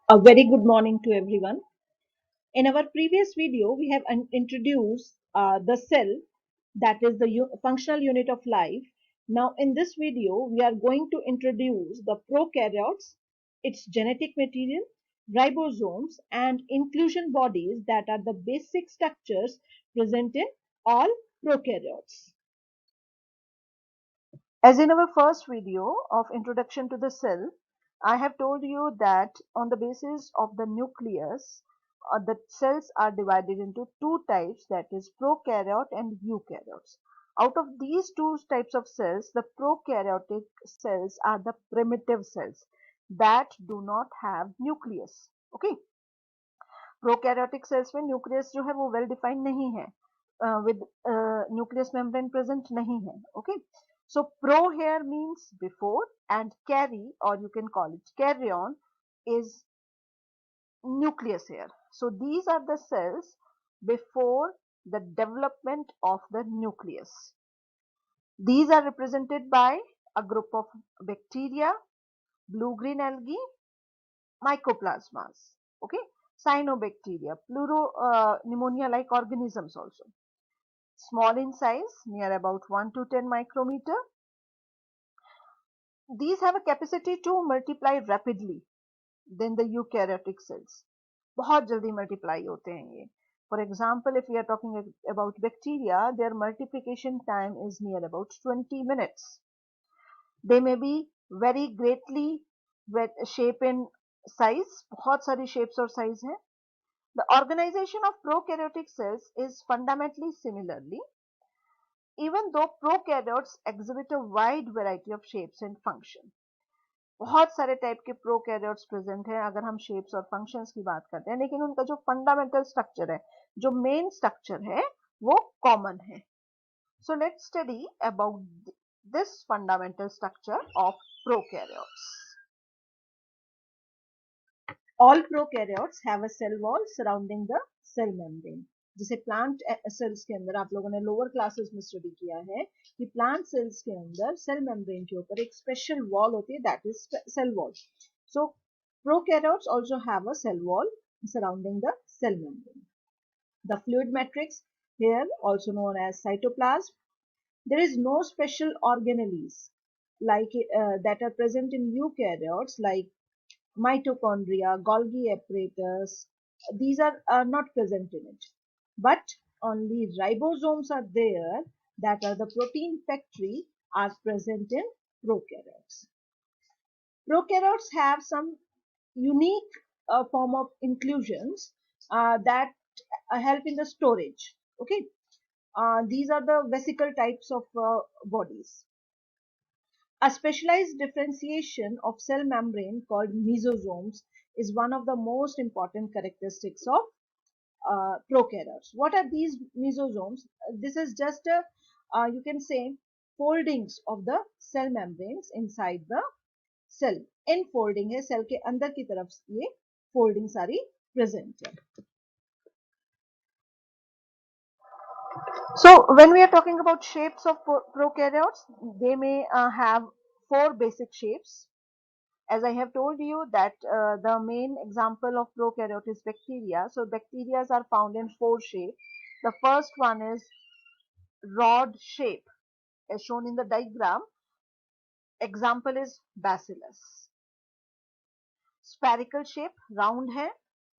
A very good morning to everyone. In our previous video, we have introduced the cell, that is the functional unit of life. Now, in this video, we are going to introduce the prokaryotes, its genetic material, ribosomes, and inclusion bodies that are the basic structures present in all prokaryotes. As in our first video of introduction to the cell, I have told you that on the basis of the nucleus, the cells are divided into two types, that is prokaryote and eukaryotes. Out of these two types of cells, the prokaryotic cells are the primitive cells that do not have nucleus. Okay. Prokaryotic cells में nucleus जो है वो well defined नहीं है, with nucleus membrane present नहीं है. Okay, so pro here means before and carry, or you can call it carrion, is nucleus here. So these are the cells before the development of the nucleus. These are represented by a group of bacteria, blue green algae, mycoplasmas. Okay, cyanobacteria, pneumonia like organisms also. Small in size, near about 1 to 10 micrometer. These have a capacity to multiply rapidly than the eukaryotic cells. बहुत जल्दी multiply होते हैं ये. For example, if we are talking about bacteria, their multiplication time is near about 20 minutes. They may be very greatly shape in size, बहुत सारी shapes और size हैं. The organization of prokaryotic cells is fundamentally similarly, even though prokaryotes exhibit a wide variety of shapes and function. बहुत सारे type के prokaryotes present हैं अगर हम शेप्स और फंक्शंस की बात करते हैं, लेकिन उनका जो फंडामेंटल स्ट्रक्चर है, जो मेन स्ट्रक्चर है, वो कॉमन है. So let's study about this fundamental structure of prokaryotes. All prokaryotes have a cell wall surrounding the cell membrane. जैसे प्लांट सेल्स के अंदर आप लोगों ने लोअर क्लासेस में स्टडी किया है कि प्लांट सेल्स के अंदर सेल मेम्ब्रेन के ऊपर एक स्पेशल वॉल होती है, that is cell wall. So prokaryotes also have a cell wall surrounding the cell membrane. The fluid matrix, here also known as cytoplasm. There is no special organelles like that are present in eukaryotes, like mitochondria, Golgi apparatus. These are not present in it, but only ribosomes are there, that are the protein factory, are present in prokaryotes. Prokaryotes have some unique form of inclusions that help in the storage. Okay, these are the vesicle types of bodies. A specialized differentiation of cell membrane called mesosomes is one of the most important characteristics of prokaryotes. What are these mesosomes? This is just a, you can say, foldings of the cell membranes inside the cell. Enfolding है, cell के अंदर की तरफ ये folding सारी present है. So when we are talking about shapes of prokaryotes, they may have 4 basic shapes. As I have told you that the main example of prokaryote is bacteria. So bacteria are found in 4 shapes. The first one is rod shape, as shown in the diagram. Example is bacillus. Spherical shape, round hai,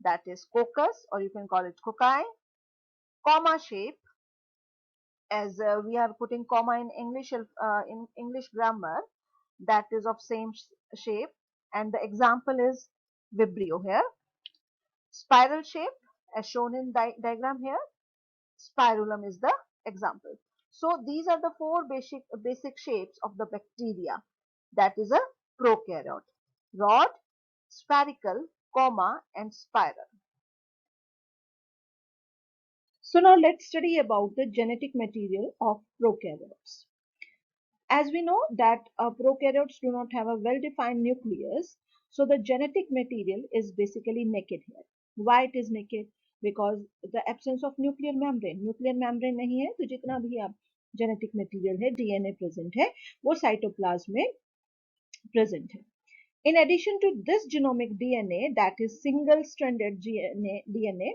that is coccus, or you can call it cocci. Comma shape, as we are putting comma in English grammar, that is of same shape, and the example is vibrio here. Spiral shape, as shown in diagram here, spirulum is the example. So these are the 4 basic shapes of the bacteria, that is a prokaryote: rod, spherical, comma, and spiral. So now let's study about the genetic material of prokaryotes. As we know that prokaryotes do not have a well-defined nucleus, so the genetic material is basically naked here. Why it is naked? Because the absence of nuclear membrane. Nuclear membrane नहीं है, तो जितना भी आप genetic material है, DNA present है, वो cytoplasm में present है. In addition to this genomic DNA, that is single-stranded DNA,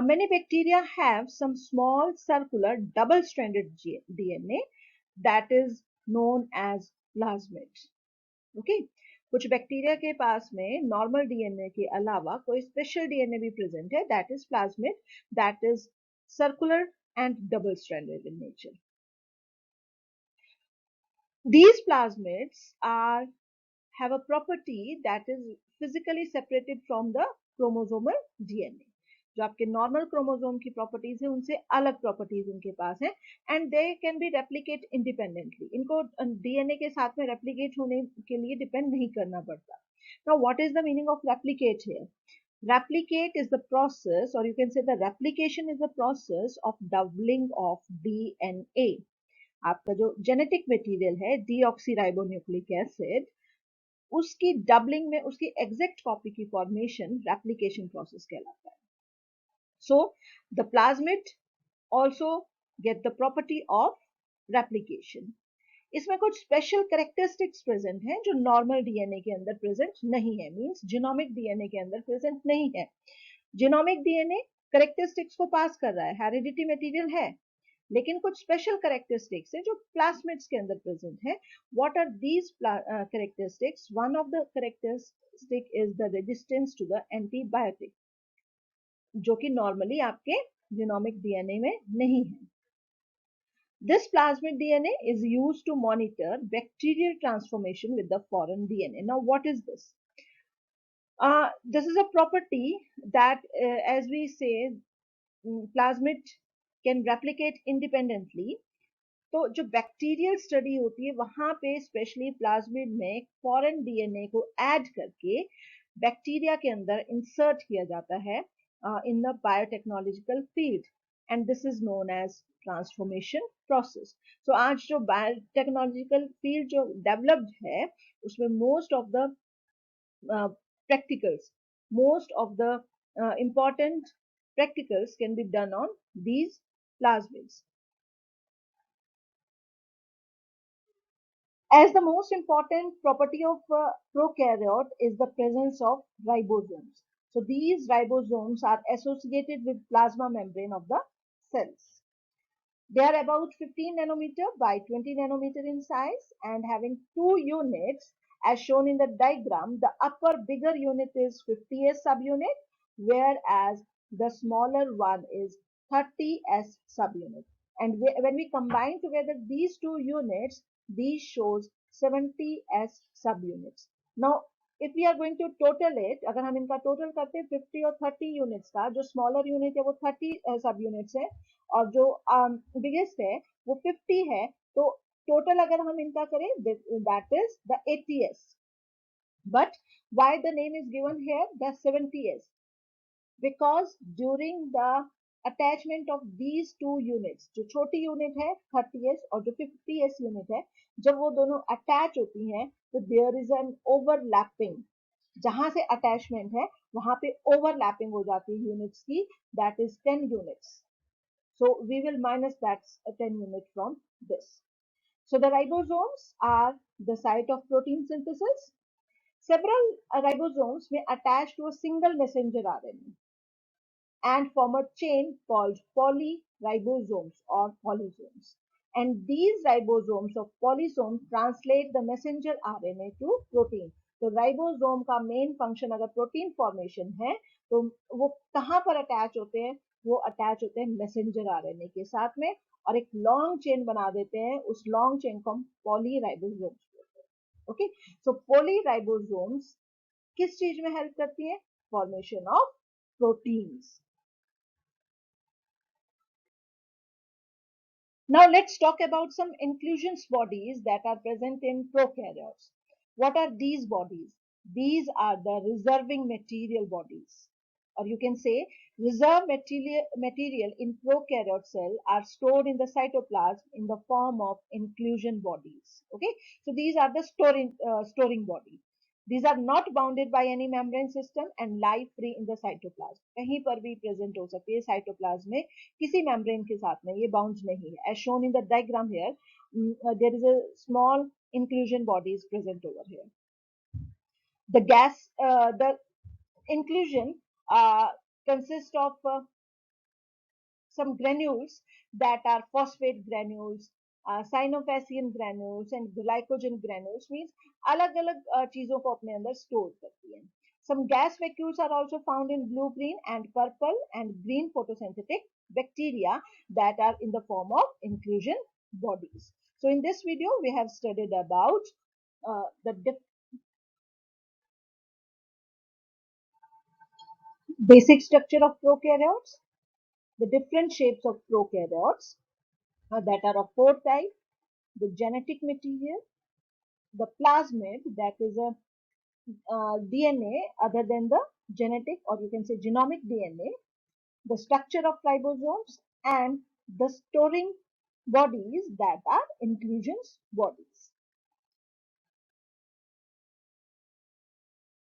many bacteria have some small circular double-stranded DNA that is known as plasmids. Okay कुछ बैक्टीरिया के पास में normal DNA के अलावा कोई स्पेशल डीएनए भी present है that is plasmid that is circular and double stranded in nature. These plasmids are have a property that is physically separated from the chromosomal DNA. जो आपके normal chromosome की properties है उनसे अलग properties इनके पास है and they can be replicate independently. इनको DNA के साथ में रेप्लिकेट होने के लिए डिपेंड नहीं करना पड़ता. Now what is the meaning of replicate here? Replicate is the process, or you can say the replication is the process of doubling of DNA. आपका जो जेनेटिक मटेरियल है डीऑक्सीराइबोन्यूक्लिक एसिड उसकी डबलिंग में उसकी exact copy की formation replication process कहलाता है. So the plasmid also get the property of replication. इसमें कुछ स्पेशल कैरेक्टरिस्टिक्स प्रेजेंट हैं जो नॉर्मल डीएनए के अंदर प्रेजेंट नहीं है, मींस जीनोमिक डीएनए के अंदर प्रेजेंट नहीं है. जीनोमिक डीएनए कैरेक्टरिस्टिक्स को पास कर रहा है, हेरिडिटी मटेरियल है, लेकिन कुछ स्पेशल कैरेक्टरिस्टिक्स है जो प्लास्मिड्स के अंदर प्रेजेंट है. What are these characteristics? One of the characteristic is the resistance to the antibiotic, जो कि नॉर्मली आपके जीनोमिक डीएनए में नहीं है. This plasmid DNA is used to monitor bacterial transformation with the foreign DNA. Now, what is this? This is a property that, as we say, plasmid can replicate independently. तो जो bacterial study होती है वहां पे specially plasmid में foreign DNA को add करके bacteria के अंदर इंसर्ट किया जाता है in the biotechnological field and this is known as transformation process. So आज जो बायोटेक्नोलॉजिकल फील्ड जो डेवलप्ड है उसमें most of the practicals, most of the important practicals can be done on these plasmids. As the most important property of prokaryote is the presence of ribosomes. So these ribosomes are associated with plasma membrane of the cells. They are about 15 nanometer by 20 nanometer in size and having two units as shown in the diagram. The upper bigger unit is 50s subunit, whereas the smaller one is 30s subunit. And when we combine together these two units, these shows 70s subunits. Now, if we are going to total it, अगर हम इनका total करते हैं 50 और 30 units का, जो smaller unit है वो 30 subunits है और जो biggest है वो 50 है, तो total अगर हम इनका करें that is the 80s. But why the name is given here the 70s? Because during the attachment of these two units, जो छोटी यूनिट है 30s और जो 50s यूनिट है, जब वो दोनों अटैच होती हैं तो देयर इज एन ओवरलैपिंग. जहां से अटैचमेंट है वहां पे ओवरलैपिंग हो जाती है यूनिट्स की, that is 10 units. So we will minus that 10 unit from this. So the ribosomes are the site of protein synthesis. Several ribosomes may attach to a single messenger RNA and form a chain called polyribosomes or polysomes. And these ribosomes of polysomes translate the messenger RNA to protein. तो ribosome का main function अगर protein formation है तो वो कहाँ पर attach होते हैं? वो अटैच होते हैं मैसेंजर आरएनए के साथ में और एक लॉन्ग चेन बना देते हैं. उस लॉन्ग चेन को हम पॉलीराइबोसोम्स बोलते हैं. ओके, सो पॉलीराइबोसोम्स किस चीज में हेल्प करती है? Formation of proteins. Now let's talk about some inclusions bodies that are present in prokaryotes. What are these bodies? These are the reserving material bodies, or you can say reserve material in prokaryote cell are stored in the cytoplasm in the form of inclusion bodies. Okay, so these are the storing body. These are not bounded by any membrane system and lie free in the cytoplasm. कहीं पर भी present हो सकती है cytoplasm में, किसी membrane के साथ में, ये bound नहीं है. As shown in the diagram here, there is a small inclusion bodies present over here. The inclusion consists of some granules that are phosphate granules, साइनोफैसियन granules and glycogen granules, means अलग अलग चीजों को अपने अंदर store करती है. Some gas vacuoles are also found in blue, green, and purple and green photosynthetic bacteria that are in the form of inclusion bodies. So in this video, we have studied about the basic structure of prokaryotes, the different shapes of prokaryotes that are of four types, the genetic material, the plasmid, that is a DNA other than the genetic, or you can say genomic DNA, the structure of ribosomes, and the storing bodies that are inclusion bodies.